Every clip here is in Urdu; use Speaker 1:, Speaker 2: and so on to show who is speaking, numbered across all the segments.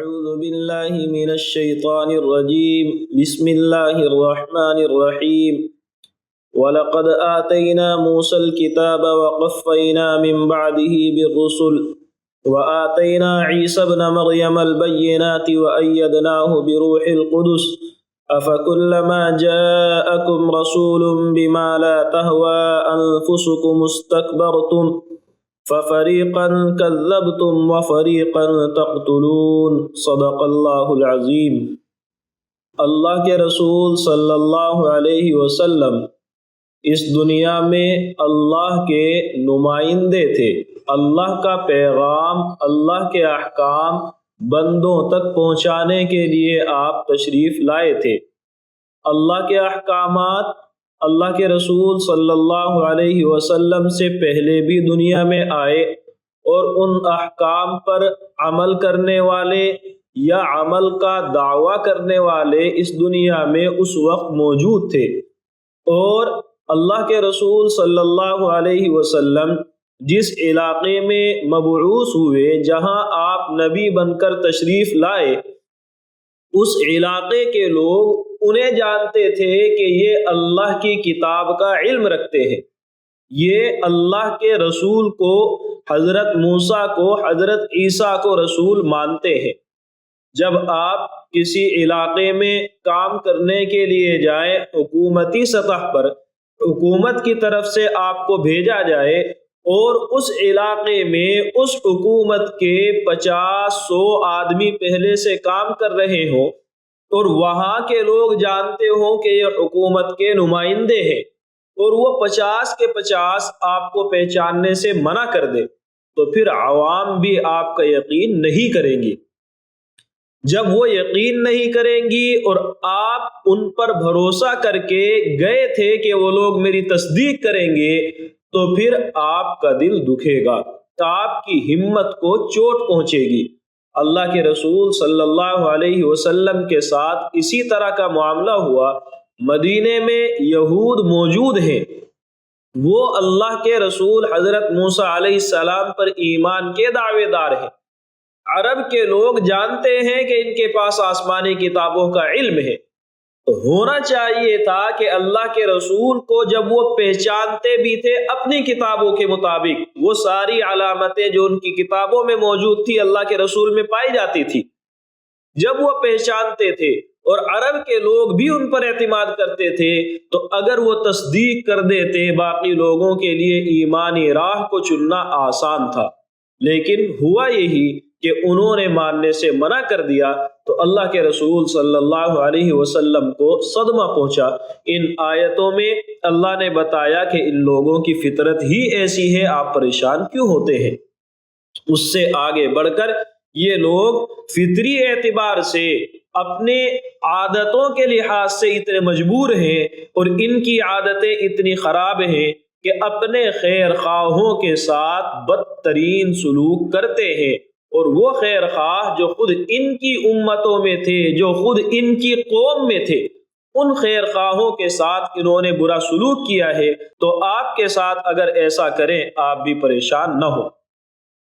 Speaker 1: أعوذ بالله من الشيطان الرجيم بسم الله الرحمن الرحيم ولقد آتينا موسى الكتاب وقفينا من بعده بالرسل وآتينا عيسى ابن مريم البينات وأيدناه بروح القدس أفكلما جاءكم رسول بما لا تهوى أنفسكم استكبرتم ففریقا کذبتم وفریقا تقتلون صدق اللہ العظیم۔ اللہ کے رسول صلی اللہ علیہ وسلم اس دنیا میں اللہ کے نمائندے تھے۔ اللہ کا پیغام، اللہ کے احکام بندوں تک پہنچانے کے لیے آپ تشریف لائے تھے۔ اللہ کے احکامات اللہ کے رسول صلی اللہ علیہ وسلم سے پہلے بھی دنیا میں آئے، اور ان احکام پر عمل کرنے والے یا عمل کا دعویٰ کرنے والے اس دنیا میں اس وقت موجود تھے۔ اور اللہ کے رسول صلی اللہ علیہ وسلم جس علاقے میں مبعوث ہوئے، جہاں آپ نبی بن کر تشریف لائے، اس علاقے کے لوگ انہیں جانتے تھے کہ یہ اللہ کی کتاب کا علم رکھتے ہیں، یہ اللہ کے رسول کو، حضرت موسیٰ کو، حضرت عیسیٰ کو رسول مانتے ہیں۔ جب آپ کسی علاقے میں کام کرنے کے لیے جائیں، حکومتی سطح پر حکومت کی طرف سے آپ کو بھیجا جائے، اور اس علاقے میں اس حکومت کے 50-100 آدمی پہلے سے کام کر رہے ہوں، اور وہاں کے لوگ جانتے ہوں کہ یہ حکومت کے نمائندے ہیں، اور وہ 50 کے 50 آپ کو پہچاننے سے منع کر دے، تو پھر عوام بھی آپ کا یقین نہیں کریں گی۔ جب وہ یقین نہیں کریں گی اور آپ ان پر بھروسہ کر کے گئے تھے کہ وہ لوگ میری تصدیق کریں گے، تو پھر آپ کا دل دکھے گا، آپ کی ہمت کو چوٹ پہنچے گی۔ اللہ کے رسول صلی اللہ علیہ وسلم کے ساتھ اسی طرح کا معاملہ ہوا۔ مدینے میں یہود موجود ہیں، وہ اللہ کے رسول حضرت موسیٰ علیہ السلام پر ایمان کے دعوے دار ہیں۔ عرب کے لوگ جانتے ہیں کہ ان کے پاس آسمانی کتابوں کا علم ہے، تو ہونا چاہیے تھا کہ اللہ کے رسول کو جب وہ پہچانتے بھی تھے اپنی کتابوں کے مطابق، وہ ساری علامتیں جو ان کی کتابوں میں موجود تھی اللہ کے رسول میں پائی جاتی تھی، جب وہ پہچانتے تھے اور عرب کے لوگ بھی ان پر اعتماد کرتے تھے، تو اگر وہ تصدیق کر دیتے، باقی لوگوں کے لیے ایمانی راہ کو چننا آسان تھا۔ لیکن ہوا یہی کہ انہوں نے ماننے سے منع کر دیا، تو اللہ کے رسول صلی اللہ علیہ وسلم کو صدمہ پہنچا۔ ان آیتوں میں اللہ نے بتایا کہ ان لوگوں کی فطرت ہی ایسی ہے، آپ پریشان کیوں ہوتے ہیں؟ اس سے آگے بڑھ کر یہ لوگ فطری اعتبار سے اپنے عادتوں کے لحاظ سے اتنے مجبور ہیں، اور ان کی عادتیں اتنی خراب ہیں کہ اپنے خیر خواہوں کے ساتھ بدترین سلوک کرتے ہیں، اور وہ خیر خواہ جو خود ان کی امتوں میں تھے، جو خود ان کی قوم میں تھے، ان خیر خواہوں کے ساتھ انہوں نے برا سلوک کیا ہے، تو آپ کے ساتھ اگر ایسا کریں آپ بھی پریشان نہ ہو۔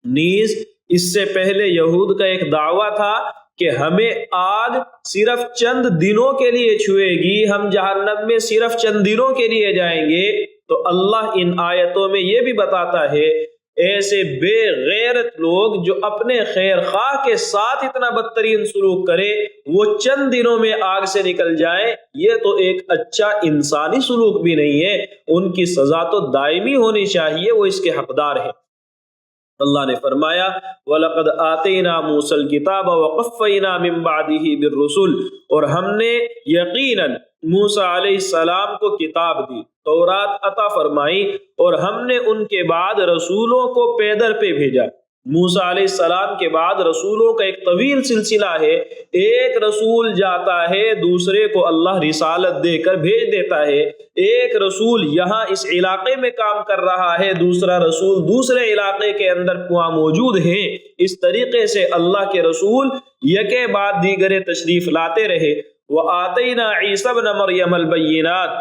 Speaker 1: نیز اس سے پہلے یہود کا ایک دعویٰ تھا کہ ہمیں آگ صرف چند دنوں کے لیے چھوئے گی، ہم جہنم میں صرف چند دنوں کے لیے جائیں گے۔ تو اللہ ان آیتوں میں یہ بھی بتاتا ہے، ایسے بے غیرت لوگ جو اپنے خیر خواہ کے ساتھ اتنا بدترین سلوک کرے، وہ چند دنوں میں آگ سے نکل جائیں، یہ تو ایک اچھا انسانی سلوک بھی نہیں ہے، ان کی سزا تو دائمی ہونی چاہیے، وہ اس کے حقدار ہیں۔ اللہ نے فرمایا وَلَقَدْ آتَيْنَا مُوسَى الْكِتَابَ وَقَفَّيْنَا مِن بَعْدِهِ بِالرُّسُلِ، اور ہم نے یقیناً موسیٰ علیہ السلام کو کتاب دی، تورات عطا فرمائی، اور ہم نے ان کے بعد رسولوں کو پے در پہ بھیجا۔ موسیٰ علیہ السلام کے بعد رسولوں کا ایک طویل سلسلہ ہے، ایک رسول جاتا ہے، دوسرے کو اللہ رسالت دے کر بھیج دیتا ہے، ایک رسول یہاں اس علاقے میں کام کر رہا ہے، دوسرا رسول دوسرے علاقے کے اندر وہاں موجود ہیں۔ اس طریقے سے اللہ کے رسول یکے بعد دیگرے تشریف لاتے رہے۔ وَآتَيْنَا عِيسَى ابْنَ مَرْيَمَ الْبَيِّنَاتِ،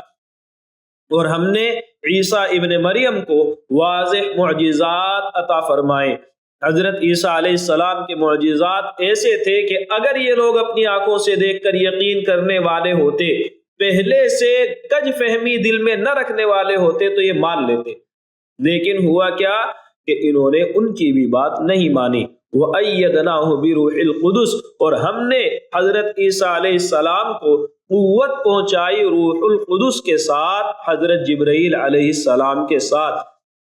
Speaker 1: اور ہم نے عیسیٰ ابن مریم کو واضح معجزات عطا فرمائے۔ حضرت عیسیٰ علیہ السلام کے معجزات ایسے تھے کہ اگر یہ لوگ اپنی آنکھوں سے دیکھ کر یقین کرنے والے ہوتے، پہلے سے کج فہمی دل میں نہ رکھنے والے ہوتے تو یہ مان لیتے، لیکن ہوا کیا کہ انہوں نے ان کی بھی بات نہیں مانی۔ وَأَيَّدْنَاهُ بِرُوحِ الْقُدُسِ، اور ہم نے حضرت عیسیٰ علیہ السلام کو قوت پہنچائی روح القدس کے ساتھ، حضرت جبرائیل علیہ السلام کے ساتھ۔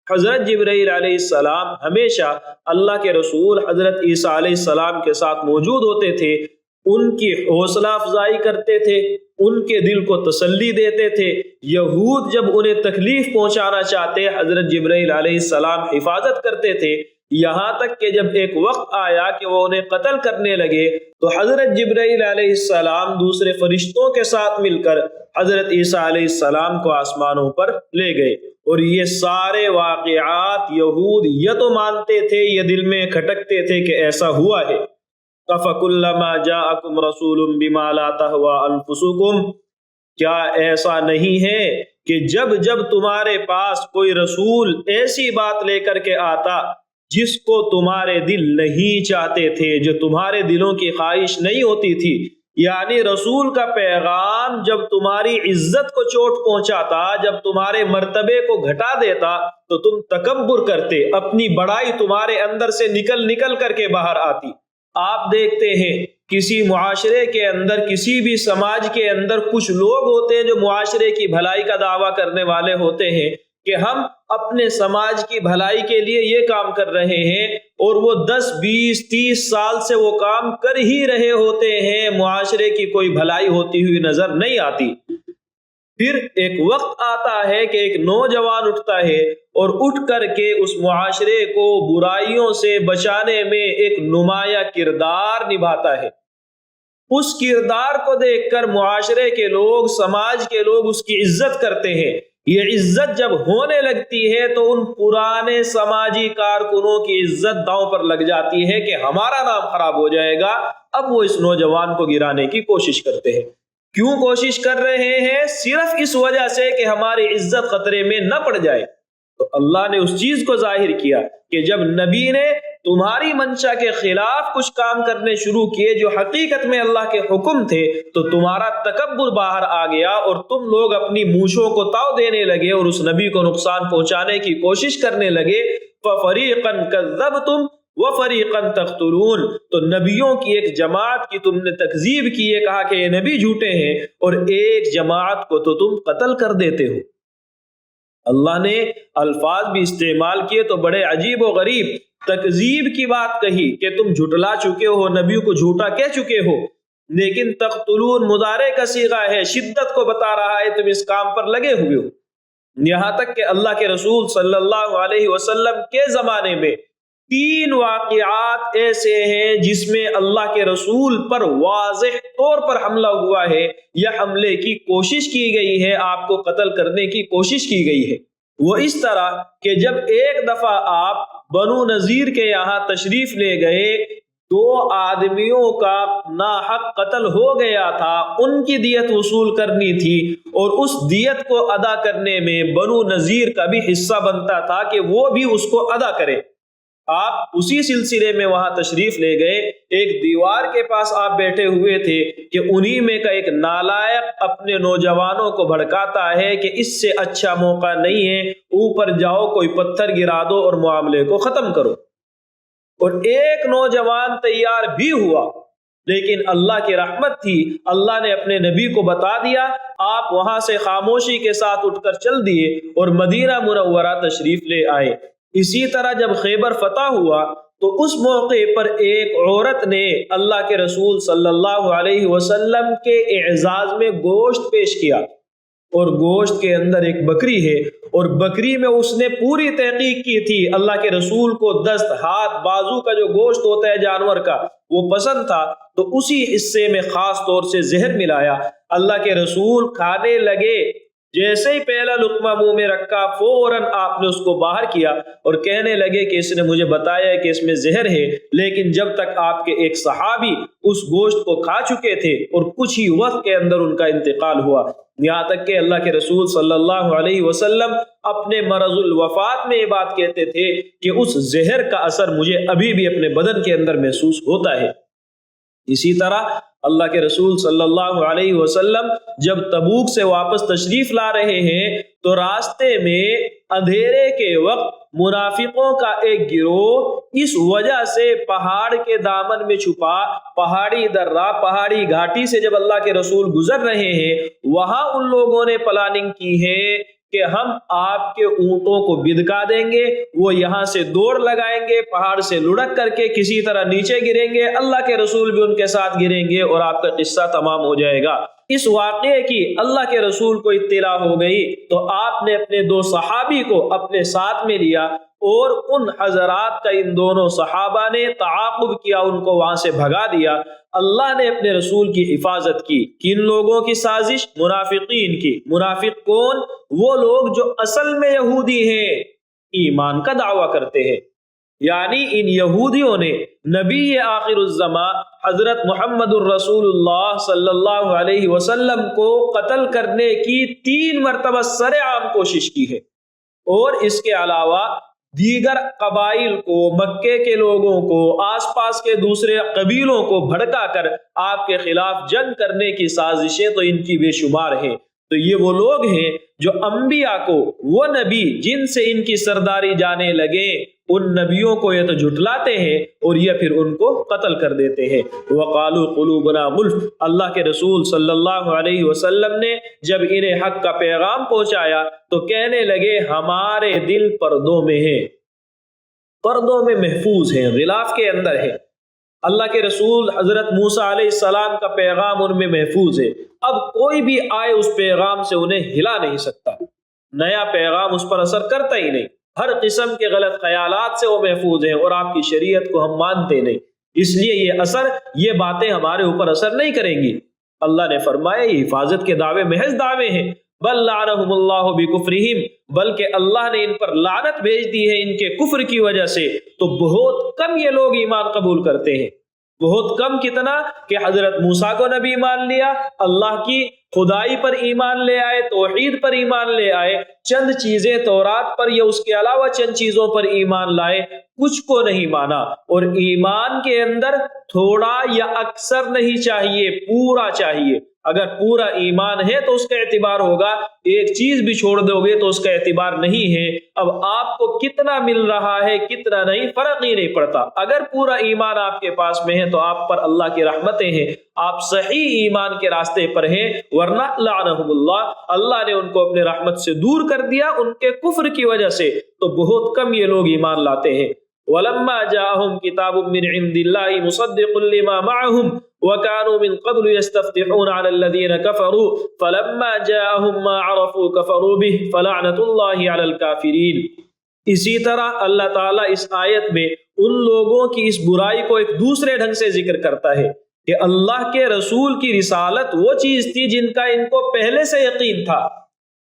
Speaker 1: حضرت جبرائیل علیہ السلام ہمیشہ اللہ کے رسول حضرت عیسیٰ علیہ السلام کے ساتھ موجود ہوتے تھے، ان کی حوصلہ افزائی کرتے تھے، ان کے دل کو تسلی دیتے تھے۔ یہود جب انہیں تکلیف پہنچانا چاہتے، حضرت جبرائیل علیہ السلام حفاظت کرتے تھے، یہاں تک کہ جب ایک وقت آیا کہ وہ انہیں قتل کرنے لگے تو حضرت جبرائیل علیہ السلام دوسرے فرشتوں کے ساتھ مل کر حضرت عیسیٰ علیہ السلام کو آسمانوں پر لے گئے۔ اور یہ سارے واقعات یہود یا تو مانتے تھے یا دل میں کھٹکتے تھے کہ ایسا ہوا ہے۔ أَفَكُلَّمَا جَاءَكُمْ رَسُولٌ بِمَا لَا تَهْوَىٰ أَنفُسُكُمْ، کیا ایسا نہیں ہے کہ جب جب تمہارے پاس کوئی رسول ایسی بات لے کر کے آتا جس کو تمہارے دل نہیں چاہتے تھے، جو تمہارے دلوں کی خواہش نہیں ہوتی تھی، یعنی رسول کا پیغام جب تمہاری عزت کو چوٹ پہنچاتا، جب تمہارے مرتبے کو گھٹا دیتا تو تم تکبر کرتے، اپنی بڑائی تمہارے اندر سے نکل نکل کر کے باہر آتی۔ آپ دیکھتے ہیں کسی معاشرے کے اندر، کسی بھی سماج کے اندر کچھ لوگ ہوتے ہیں جو معاشرے کی بھلائی کا دعویٰ کرنے والے ہوتے ہیں کہ ہم اپنے سماج کی بھلائی کے لیے یہ کام کر رہے ہیں، اور وہ 10 20 30 سال سے وہ کام کر ہی رہے ہوتے ہیں، معاشرے کی کوئی بھلائی ہوتی ہوئی نظر نہیں آتی۔ پھر ایک وقت آتا ہے کہ ایک نوجوان اٹھتا ہے اور اٹھ کر کے اس معاشرے کو برائیوں سے بچانے میں ایک نمایاں کردار نبھاتا ہے۔ اس کردار کو دیکھ کر معاشرے کے لوگ، سماج کے لوگ اس کی عزت کرتے ہیں۔ یہ عزت جب ہونے لگتی ہے تو ان پرانے سماجی کارکنوں کی عزت داؤں پر لگ جاتی ہے کہ ہمارا نام خراب ہو جائے گا۔ اب وہ اس نوجوان کو گرانے کی کوشش کرتے ہیں۔ کیوں کوشش کر رہے ہیں؟ صرف اس وجہ سے کہ ہماری عزت خطرے میں نہ پڑ جائے۔ تو اللہ نے اس چیز کو ظاہر کیا کہ جب نبی نے تمہاری منشا کے خلاف کچھ کام کرنے شروع کیے جو حقیقت میں اللہ کے حکم تھے، تو تمہارا تکبر باہر آ گیا اور تم لوگ اپنی مونچھوں کو تاؤ دینے لگے اور اس نبی کو نقصان پہنچانے کی کوشش کرنے لگے۔ فَفَرِيقًا كَذَّبْتُمْ وَفَرِيقًا تَقْتُلُونَ، تو نبیوں کی ایک جماعت کی تم نے تکذیب کی، یہ کہا کہ یہ نبی جھوٹے ہیں، اور ایک جماعت کو تو تم قتل کر دیتے ہو۔ اللہ نے الفاظ بھی استعمال کیے تو بڑے عجیب و غریب۔ تکذیب کی بات کہی کہ تم جھٹلا چکے ہو، نبیوں کو جھوٹا کہہ چکے ہو، لیکن تقتلون مضارع کا صیغہ ہے، شدت کو بتا رہا ہے تم اس کام پر لگے ہوئے ہو۔ یہاں تک کہ اللہ کے رسول صلی اللہ علیہ وسلم کے زمانے میں 3 واقعات ایسے ہیں جس میں اللہ کے رسول پر واضح طور پر حملہ ہوا ہے یا حملے کی کوشش کی گئی ہے، آپ کو قتل کرنے کی کوشش کی گئی ہے۔ وہ اس طرح کہ جب ایک دفعہ آپ بنو نذیر کے یہاں تشریف لے گئے، 2 آدمیوں کا ناحق قتل ہو گیا تھا، ان کی دیت وصول کرنی تھی، اور اس دیت کو ادا کرنے میں بنو نذیر کا بھی حصہ بنتا تھا کہ وہ بھی اس کو ادا کرے۔ آپ اسی سلسلے میں وہاں تشریف لے گئے، ایک دیوار کے پاس آپ بیٹھے ہوئے تھے کہ انہی میں کا ایک نالائق اپنے نوجوانوں کو بھڑکاتا ہے کہ اس سے اچھا موقع نہیں ہے، اوپر جاؤ کوئی پتھر گرا دو اور معاملے کو ختم کرو۔ اور ایک نوجوان تیار بھی ہوا، لیکن اللہ کی رحمت تھی، اللہ نے اپنے نبی کو بتا دیا، آپ وہاں سے خاموشی کے ساتھ اٹھ کر چل دیے اور مدینہ منورہ تشریف لے آئے۔ اسی طرح جب خیبر فتح ہوا تو اس موقع پر ایک عورت نے اللہ کے رسول صلی اللہ علیہ وسلم کے اعزاز میں گوشت پیش کیا، اور گوشت کے اندر ایک بکری ہے، اور بکری میں اس نے پوری تحقیق کی تھی۔ اللہ کے رسول کو دست، ہاتھ، بازو کا جو گوشت ہوتا ہے جانور کا وہ پسند تھا، تو اسی حصے میں خاص طور سے زہر ملایا۔ اللہ کے رسول کھانے لگے، جیسے ہی پہلا لقمہ منہ میں رکھا فوراً آپ نے اس کو باہر کیا اور کہنے لگے کہ اس نے مجھے بتایا ہے کہ اس میں زہر ہے، لیکن جب تک آپ کے ایک صحابی اس گوشت کو کھا چکے تھے اور کچھ ہی وقت کے اندر ان کا انتقال ہوا، یہاں تک کہ اللہ کے رسول صلی اللہ علیہ وسلم اپنے مرض الوفات میں یہ بات کہتے تھے کہ اس زہر کا اثر مجھے ابھی بھی اپنے بدن کے اندر محسوس ہوتا ہے۔ اسی طرح اللہ کے رسول صلی اللہ علیہ وسلم جب تبوک سے واپس تشریف لا رہے ہیں تو راستے میں اندھیرے کے وقت منافقوں کا ایک گروہ اس وجہ سے پہاڑ کے دامن میں چھپا، پہاڑی درہ پہاڑی گھاٹی سے جب اللہ کے رسول گزر رہے ہیں، وہاں ان لوگوں نے پلاننگ کی ہے کہ ہم آپ کے اونٹوں کو بدکا دیں گے، وہ یہاں سے دوڑ لگائیں گے، پہاڑ سے لڑک کر کے کسی طرح نیچے گریں گے، اللہ کے رسول بھی ان کے ساتھ گریں گے اور آپ کا قصہ تمام ہو جائے گا۔ اس واقعے کی اللہ کے رسول کو اطلاع ہو گئی تو آپ نے اپنے دو صحابی کو اپنے ساتھ میں لیا اور ان حضرات کا ان دونوں صحابہ نے تعاقب کیا، ان کو وہاں سے بھگا دیا۔ اللہ نے اپنے رسول کی حفاظت کی۔ کن لوگوں کی سازش؟ منافقین کی۔ منافق کون؟ وہ لوگ جو اصل میں یہودی ہیں، ایمان کا دعویٰ کرتے ہیں، یعنی ان یہودیوں نے نبی آخر الزمان حضرت محمد الرسول اللہ صلی اللہ علیہ وسلم کو قتل کرنے کی 3 مرتبہ سرعام کوشش کی ہے، اور اس کے علاوہ دیگر قبائل کو، مکے کے لوگوں کو، آس پاس کے دوسرے قبیلوں کو بھڑکا کر آپ کے خلاف جنگ کرنے کی سازشیں تو ان کی بے شمار ہیں۔ تو یہ وہ لوگ ہیں جو انبیاء کو، وہ نبی جن سے ان کی سرداری جانے لگے، ان نبیوں کو یہ تو جھٹلاتے ہیں اور یہ پھر ان کو قتل کر دیتے ہیں۔ وَقَالُوا قُلُوبُنَا غُلْفٌ، اللہ کے رسول صلی اللہ علیہ وسلم نے جب انہیں حق کا پیغام پہنچایا تو کہنے لگے ہمارے دل پردوں میں ہیں، پردوں میں محفوظ ہیں، غلاف کے اندر ہے۔ اللہ کے رسول حضرت موسیٰ علیہ السلام کا پیغام ان میں محفوظ ہے، اب کوئی بھی آئے اس پیغام سے انہیں ہلا نہیں سکتا، نیا پیغام اس پر اثر کرتا ہی نہیں، ہر قسم کے غلط خیالات سے وہ محفوظ ہیں اور آپ کی شریعت کو ہم مانتے نہیں، اس لیے یہ باتیں ہمارے اوپر اثر نہیں کریں گی۔ اللہ نے فرمایا یہ حفاظت کے دعوے محض دعوے ہیں، بل لعنہم اللہ بکفرہم، بلکہ اللہ نے ان پر لعنت بھیج دی ہے ان کے کفر کی وجہ سے۔ تو بہت کم یہ لوگ ایمان قبول کرتے ہیں، بہت کم، کتنا کہ حضرت موسیٰ کو نبی مان لیا، اللہ کی خدائی پر ایمان لے آئے، توحید پر ایمان لے آئے، چند چیزیں تورات پر یا اس کے علاوہ چند چیزوں پر ایمان لائے، کچھ کو نہیں مانا۔ اور ایمان کے اندر تھوڑا یا اکثر نہیں چاہیے، پورا چاہیے۔ اگر پورا ایمان ہے تو اس کا اعتبار ہوگا، ایک چیز بھی چھوڑ دو گے تو اس کا اعتبار نہیں ہے۔ اب آپ کو کتنا مل رہا ہے کتنا نہیں، فرق ہی نہیں پڑتا۔ اگر پورا ایمان آپ کے پاس میں ہے تو آپ پر اللہ کی رحمتیں ہیں، آپ صحیح ایمان کے راستے پر ہیں، ورنہ لعنہم اللہ نے ان کو اپنے رحمت سے دور کر دیا ان کے کفر کی وجہ سے۔ تو بہت کم یہ لوگ ایمان لاتے ہیں۔ وَلَمَّا جَاءَهُمْ كِتَابٌ مِّنْ عِندِ اللَّهِ مُصَدِّقٌ لِّمَا مَعَهُمْ وَكَانُوا مِن قَبْلُ يَسْتَفْتِحُونَ عَلَى الَّذِينَ كَفَرُوا فَلَمَّا جَاءَهُم مَّا عَرَفُوا كَفَرُوا بِهِ فَلَعْنَةُ اللَّهِ عَلَى الْكَافِرِينَ۔ اسی طرح اللہ تعالیٰ اس آیت میں ان لوگوں کی اس برائی کو ایک دوسرے ڈھنگ سے ذکر کرتا ہے کہ اللہ کے رسول کی رسالت وہ چیز تھی جن کا ان کو پہلے سے یقین تھا،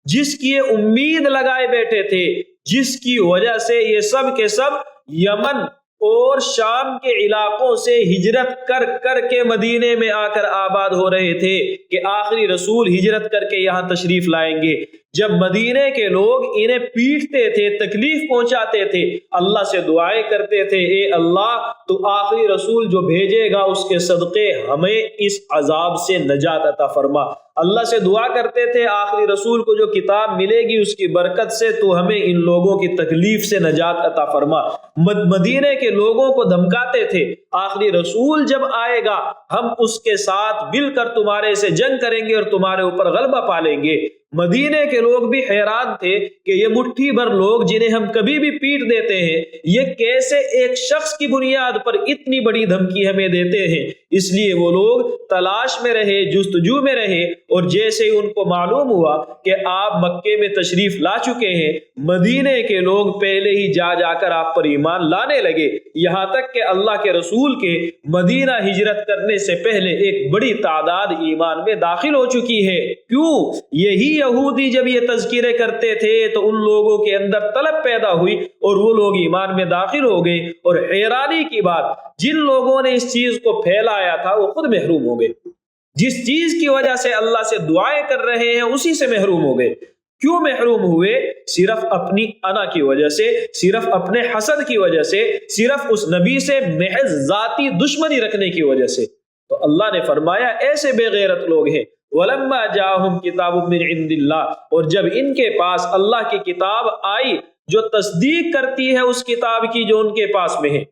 Speaker 1: جس کی امید لگائے بیٹھے تھے، جس کی وجہ سے یہ سب کے سب یمن اور شام کے علاقوں سے ہجرت کر کر کے مدینے میں آ کر آباد ہو رہے تھے کہ آخری رسول ہجرت کر کے یہاں تشریف لائیں گے۔ جب مدینے کے لوگ انہیں پیٹتے تھے، تکلیف پہنچاتے تھے، اللہ سے دعائیں کرتے تھے اے اللہ تو آخری رسول جو بھیجے گا اس کے صدقے ہمیں اس عذاب سے نجات عطا فرما۔ اللہ سے دعا کرتے تھے آخری رسول کو جو کتاب ملے گی اس کی برکت سے تو ہمیں ان لوگوں کی تکلیف سے نجات عطا فرما۔ مدینے کے لوگوں کو دھمکاتے تھے آخری رسول جب آئے گا ہم اس کے ساتھ مل کر تمہارے سے جنگ کریں گے اور تمہارے اوپر غلبہ پالیں گے۔ مدینے کے لوگ بھی حیران تھے کہ یہ مٹھی بھر لوگ جنہیں ہم کبھی بھی پیٹ دیتے ہیں یہ کیسے ایک شخص کی بنیاد پر اتنی بڑی دھمکی ہمیں دیتے ہیں۔ اس لیے وہ لوگ تلاش میں رہے، جستجو میں رہے، اور جیسے ہی ان کو معلوم ہوا کہ آپ مکے میں تشریف لا چکے ہیں، مدینے کے لوگ پہلے ہی جا کر آپ پر ایمان لانے لگے، یہاں تک کہ اللہ کے رسول کے مدینہ ہجرت کرنے سے پہلے ایک بڑی تعداد ایمان میں داخل ہو چکی ہے۔ کیوں؟ یہی یہودی جب یہ تذکرے کرتے تھے تو ان لوگوں کے اندر طلب پیدا ہوئی اور وہ لوگ ایمان میں داخل ہو گئے، اور حیرانی کی بات، جن لوگوں نے اس چیز کو پھیلایا تھا وہ خود محروم ہو گئے، جس چیز کی وجہ سے اللہ سے دعائیں کر رہے ہیں اسی سے محروم ہو گئے۔ کیوں محروم ہوئے؟ صرف اپنی انا کی وجہ سے، صرف اپنے حسد کی وجہ سے، صرف اس نبی سے محض ذاتی دشمنی رکھنے کی وجہ سے۔ تو اللہ نے فرمایا ایسے بے غیرت لوگ ہیں، وَلَمَّا جَاءَهُمْ كِتَابٌ مِّنْ عِندِ اللَّهِ، اور جب ان کے پاس اللہ کی کتاب آئی جو تصدیق کرتی ہے اس کتاب کی جو ان کے پاس میں ہے۔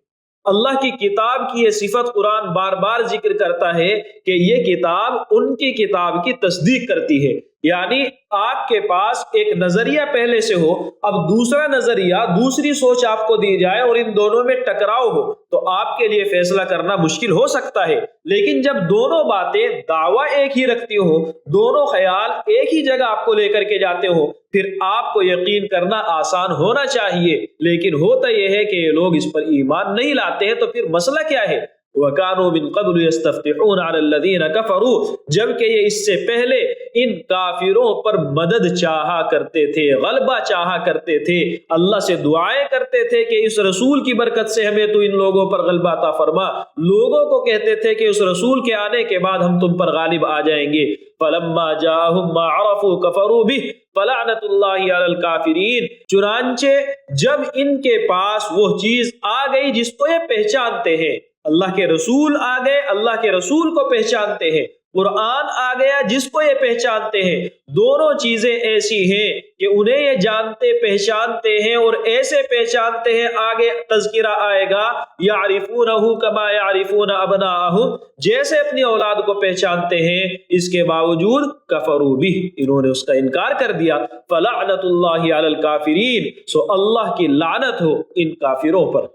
Speaker 1: اللہ کی کتاب کی یہ صفت قرآن بار بار ذکر کرتا ہے کہ یہ کتاب ان کی کتاب کی تصدیق کرتی ہے، یعنی آپ کے پاس ایک نظریہ پہلے سے ہو، اب دوسرا نظریہ، دوسری سوچ آپ کو دی جائے اور ان دونوں میں ٹکراؤ ہو تو آپ کے لیے فیصلہ کرنا مشکل ہو سکتا ہے، لیکن جب دونوں باتیں دعویٰ ایک ہی رکھتی ہو، دونوں خیال ایک ہی جگہ آپ کو لے کر کے جاتے ہو، پھر آپ کو یقین کرنا آسان ہونا چاہیے۔ لیکن ہوتا یہ ہے کہ یہ لوگ اس پر ایمان نہیں لاتے ہیں، تو پھر مسئلہ کیا ہے؟ وَكَانُوا مِن قَبْلُ يَسْتَفْتِحُونَ عَلَى الَّذِينَ كَفَرُوا، جبکہ یہ اس سے پہلے ان کافروں پر مدد چاہا کرتے تھے، غلبہ چاہا کرتے تھے، اللہ سے دعائیں کرتے تھے کہ اس رسول کی برکت سے ہمیں تو ان لوگوں پر غلبہ عطا فرما، لوگوں کو کہتے تھے کہ اس رسول کے آنے کے بعد ہم تم پر غالب آ جائیں گے۔ فَلَمَّا جَاءَهُم مَّا عَرَفُوا كَفَرُوا بِهِ فَلَعْنَةُ اللَّهِ عَلَى الْكَافِرِينَ، چنانچہ جب ان کے پاس وہ چیز آ گئی جس کو یہ پہچانتے ہیں، اللہ کے رسول آ گئے، اللہ کے رسول کو پہچانتے ہیں، قرآن آ گیا جس کو یہ پہچانتے ہیں، دونوں چیزیں ایسی ہیں کہ انہیں یہ جانتے پہچانتے ہیں اور ایسے پہچانتے ہیں، آگے تذکرہ آئے گا، یعرفونہ کما یعرفون ابناءہم، جیسے اپنی اولاد کو پہچانتے ہیں، اس کے باوجود کفروا بہ، انہوں نے اس کا انکار کر دیا۔ فلعنت اللہ علی الکافرین، سو اللہ کی لعنت ہو ان کافروں پر،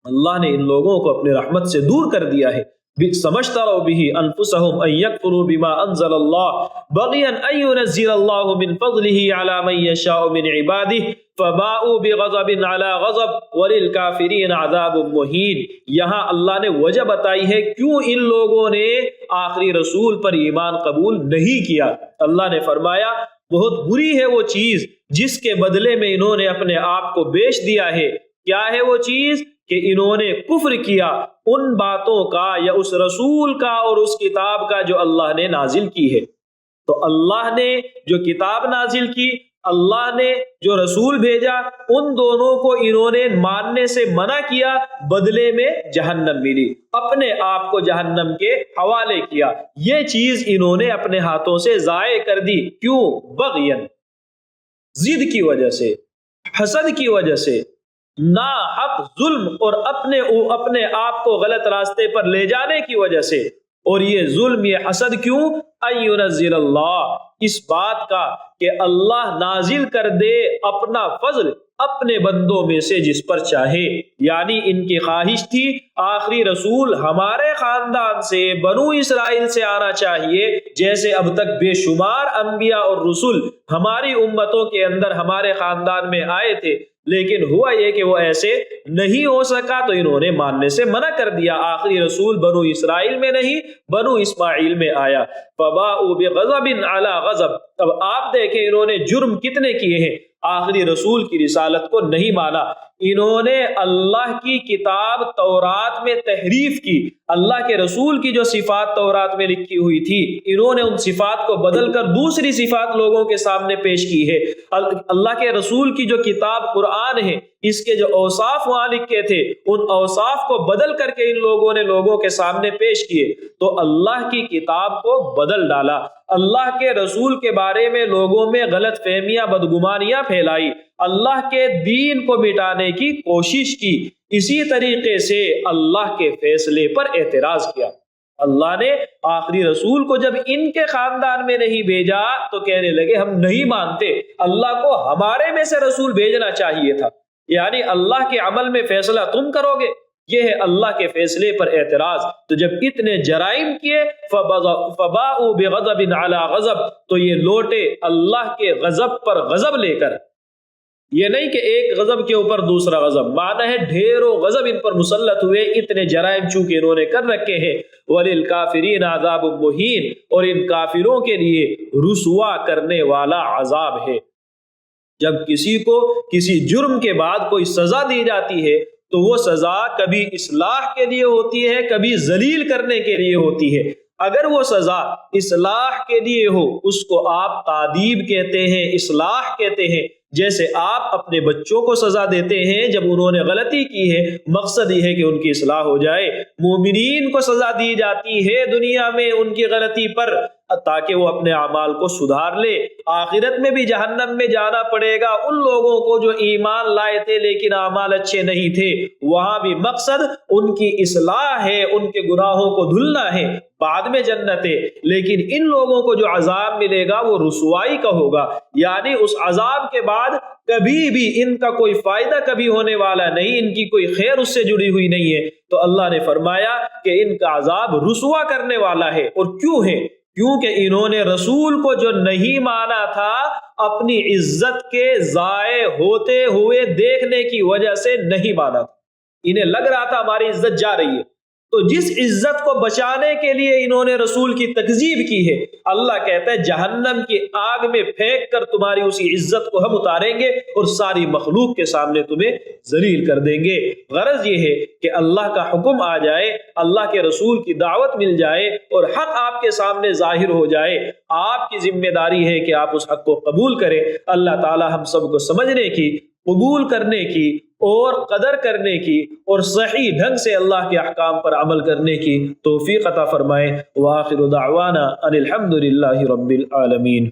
Speaker 1: اللہ نے ان لوگوں کو اپنے رحمت سے دور کر دیا ہے۔ بئس ما اشتروا به انفسهم ان يكفروا بما انزل الله بغيا ان ينزل الله من فضله على من يشاء من عباده فباءوا بغضب على غضب وللكافرين عذاب مهين۔ یہاں اللہ نے وجہ بتائی ہے کیوں ان لوگوں نے آخری رسول پر ایمان قبول نہیں کیا۔ اللہ نے فرمایا بہت بری ہے وہ چیز جس کے بدلے میں انہوں نے اپنے آپ کو بیچ دیا ہے۔ کیا ہے وہ چیز؟ کہ انہوں نے کفر کیا ان باتوں کا یا اس رسول کا اور اس کتاب کا جو اللہ نے نازل کی ہے۔ تو اللہ نے جو کتاب نازل کی، اللہ نے جو رسول بھیجا، ان دونوں کو انہوں نے ماننے سے منع کیا، بدلے میں جہنم ملی، اپنے آپ کو جہنم کے حوالے کیا۔ یہ چیز انہوں نے اپنے ہاتھوں سے ضائع کر دی۔ کیوں؟ بغین، ضد کی وجہ سے، حسد کی وجہ سے، نا حق ظلم اور اپنے آپ کو غلط راستے پر لے جانے کی وجہ سے۔ اور یہ ظلم، یہ حسد کیوں؟ ان ينزل اللہ، اس بات کا کہ اللہ نازل کر دے اپنا فضل اپنے بندوں میں سے جس پر چاہے، یعنی ان کی خواہش تھی آخری رسول ہمارے خاندان سے، بنو اسرائیل سے آنا چاہیے، جیسے اب تک بے شمار انبیاء اور رسول ہماری امتوں کے اندر ہمارے خاندان میں آئے تھے، لیکن ہوا یہ کہ وہ ایسے نہیں ہو سکا تو انہوں نے ماننے سے منع کر دیا۔ آخری رسول بنو اسرائیل میں نہیں، بنو اسماعیل میں آیا۔ فباءوا بغضب علی غضب، اب آپ دیکھیں انہوں نے جرم کتنے کیے ہیں، آخری رسول کی رسالت کو نہیں مانا، انہوں نے اللہ کی کتاب تورات میں تحریف کی، اللہ کے رسول کی جو صفات تورات میں لکھی ہوئی تھی انہوں نے ان صفات کو بدل کر دوسری صفات لوگوں کے سامنے پیش کی ہے۔ اللہ کے رسول کی جو کتاب قرآن ہے، اس کے جو اوصاف وہاں لکھے تھے ان اوصاف کو بدل کر کے ان لوگوں نے لوگوں کے سامنے پیش کیے، تو اللہ کی کتاب کو بدل ڈالا، اللہ کے رسول کے بارے میں لوگوں میں غلط فہمیاں، بدگمانیاں پھیلائی، اللہ کے دین کو مٹانے کی کوشش کی، اسی طریقے سے اللہ کے فیصلے پر اعتراض کیا۔ اللہ نے آخری رسول کو جب ان کے خاندان میں نہیں بھیجا تو کہنے لگے ہم نہیں مانتے، اللہ کو ہمارے میں سے رسول بھیجنا چاہیے تھا، یعنی اللہ کے عمل میں فیصلہ تم کرو گے، یہ ہے اللہ کے فیصلے پر اعتراض۔ تو جب اتنے جرائم کیے فباءوا بغضب علی غضب، تو یہ لوٹے اللہ کے غضب پر غضب لے کر۔ یہ نہیں کہ ایک غضب کے اوپر دوسرا غضب، معنی ہے ڈھیروں غضب ان پر مسلط ہوئے، اتنے جرائم چونکہ انہوں نے کر رکھے ہیں۔ وَلِلْكَافِرِينَ عَذَابٌ مُّهِينٌ، اور ان کافروں کے لیے رسوا کرنے والا عذاب ہے۔ جب کسی کو کسی جرم کے بعد کوئی سزا دی جاتی ہے تو وہ سزا کبھی اصلاح کے لیے ہوتی ہے، کبھی ذلیل کرنے کے لیے ہوتی ہے۔ اگر وہ سزا اصلاح کے لیے ہو اس کو آپ تادیب کہتے ہیں، اصلاح کہتے ہیں۔ جیسے آپ اپنے بچوں کو سزا دیتے ہیں جب انہوں نے غلطی کی ہے، مقصد یہ ہے کہ ان کی اصلاح ہو جائے۔ مومنین کو سزا دی جاتی ہے دنیا میں ان کی غلطی پر تاکہ وہ اپنے اعمال کو سدھار لے۔ آخرت میں بھی جہنم میں جانا پڑے گا ان لوگوں کو جو ایمان لائے تھے لیکن اعمال اچھے نہیں تھے، وہاں بھی مقصد ان کی اصلاح ہے، ان کے گناہوں کو دھلنا ہے، بعد میں جنت ہے۔ لیکن ان لوگوں کو جو عذاب ملے گا وہ رسوائی کا ہوگا، یعنی اس عذاب کے بعد کبھی بھی ان کا کوئی فائدہ کبھی ہونے والا نہیں، ان کی کوئی خیر اس سے جڑی ہوئی نہیں ہے۔ تو اللہ نے فرمایا کہ ان کا عذاب رسوا کرنے والا ہے۔ اور کیوں ہے؟ کیونکہ انہوں نے رسول کو جو نہیں مانا تھا اپنی عزت کے ضائع ہوتے ہوئے دیکھنے کی وجہ سے نہیں مانا تھا۔ انہیں لگ رہا تھا ہماری عزت جا رہی ہے، تو جس عزت کو بچانے کے لیے انہوں نے رسول کی تکذیب کی ہے، اللہ کہتا ہے جہنم کی آگ میں پھینک کر تمہاری اسی عزت کو ہم اتاریں گے اور ساری مخلوق کے سامنے تمہیں ذلیل کر دیں گے۔ غرض یہ ہے کہ اللہ کا حکم آ جائے، اللہ کے رسول کی دعوت مل جائے اور حق آپ کے سامنے ظاہر ہو جائے۔ آپ کی ذمہ داری ہے کہ آپ اس حق کو قبول کریں۔ اللہ تعالی ہم سب کو سمجھنے کی، قبول کرنے کی اور قدر کرنے کی اور صحیح ڈھنگ سے اللہ کے احکام پر عمل کرنے کی توفیق عطا فرمائے۔ وآخر دعوانا ان الحمد للہ رب العالمین۔